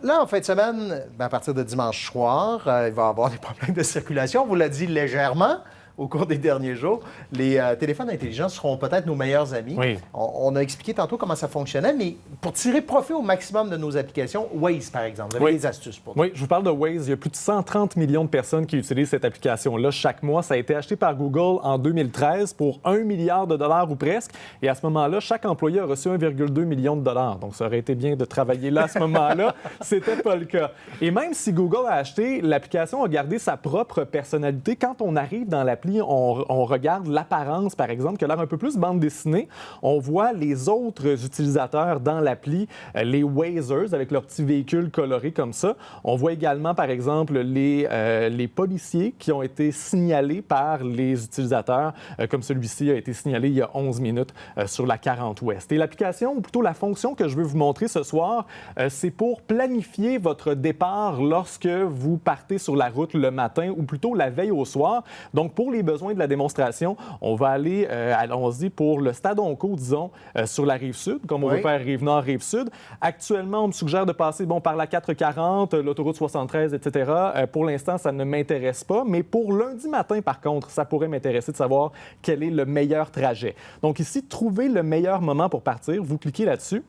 Là, en fin de semaine, à partir de dimanche soir, il va y avoir des problèmes de circulation. On vous l'a dit légèrement au cours des derniers jours. Les téléphones intelligents seront peut-être nos meilleurs amis. Oui. On a expliqué tantôt comment ça fonctionnait, mais pour tirer profit au maximum de nos applications, Waze, par exemple, vous avez des astuces pour nous. Oui, je vous parle de Waze. Il y a plus de 130 millions de personnes qui utilisent cette application-là chaque mois. Ça a été acheté par Google en 2013 pour 1 milliard de dollars ou presque. Et à ce moment-là, chaque employé a reçu 1,2 million de dollars. Donc, ça aurait été bien de travailler là à ce moment-là. C'était pas le cas. Et même si Google a acheté, l'application a gardé sa propre personnalité. Quand on arrive dans l'appli, on regarde l'apparence, par exemple, qui a l'air un peu plus bande dessinée. On voit les autres utilisateurs dans l'appli, les Wazers, avec leurs petits véhicules colorés comme ça. On voit également, par exemple, les policiers qui ont été signalés par les utilisateurs, comme celui-ci a été signalé il y a 11 minutes sur la 40 Ouest. Et l'application, ou plutôt la fonction que je veux vous montrer ce soir, c'est pour planifier votre départ lorsque vous partez sur la route le matin, ou plutôt la veille au soir. Donc, pour les besoins de la démonstration, on va aller, allons-y, pour le Stade Onco, disons, sur la Rive-Sud, comme on veut faire Rive-Nord, Rive-Sud. Actuellement, on me suggère de passer par la 440, l'autoroute 73, etc. Pour l'instant, ça ne m'intéresse pas, mais pour lundi matin, par contre, ça pourrait m'intéresser de savoir quel est le meilleur trajet. Donc ici, trouver le meilleur moment pour partir, vous cliquez là-dessus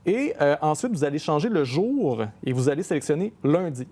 et ensuite, vous allez changer le jour et vous allez sélectionner lundi.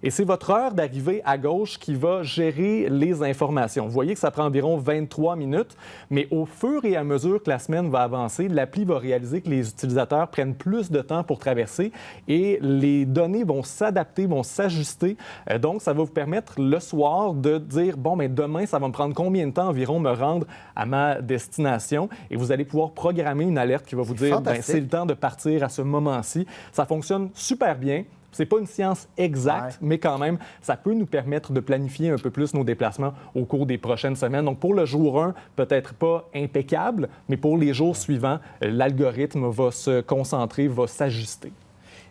Et c'est votre heure d'arrivée à gauche qui va gérer les informations. Vous voyez que ça prend environ 23 minutes, mais au fur et à mesure que la semaine va avancer, l'appli va réaliser que les utilisateurs prennent plus de temps pour traverser et les données vont s'adapter, vont s'ajuster. Donc, ça va vous permettre le soir de dire, bon, mais demain, ça va me prendre combien de temps environ me rendre à ma destination? Et vous allez pouvoir programmer une alerte qui va vous dire, c'est le temps de partir à ce moment-ci. Ça fonctionne super bien. C'est pas une science exacte, mais quand même, ça peut nous permettre de planifier un peu plus nos déplacements au cours des prochaines semaines. Donc, pour le jour 1, peut-être pas impeccable, mais pour les jours suivants, l'algorithme va se concentrer, va s'ajuster.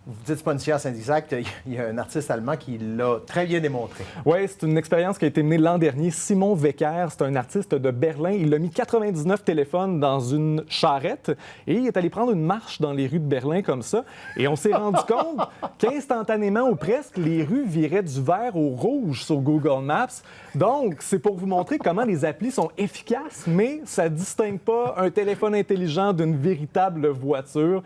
Vous dites que ce pas une science exacte, il y a un artiste allemand qui l'a très bien démontré. Oui, c'est une expérience qui a été menée l'an dernier. Simon Wecker, c'est un artiste de Berlin. Il a mis 99 téléphones dans une charrette et il est allé prendre une marche dans les rues de Berlin comme ça. Et on s'est rendu compte qu'instantanément ou presque, les rues viraient du vert au rouge sur Google Maps. Donc, c'est pour vous montrer comment les applis sont efficaces, mais ça ne distingue pas un téléphone intelligent d'une véritable voiture.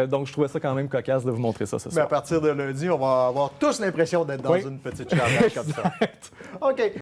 Donc, je trouvais ça quand même cocasse de vous montrer ça ce soir. Mais à partir de lundi, on va avoir tous l'impression d'être dans une petite charrette comme ça. OK.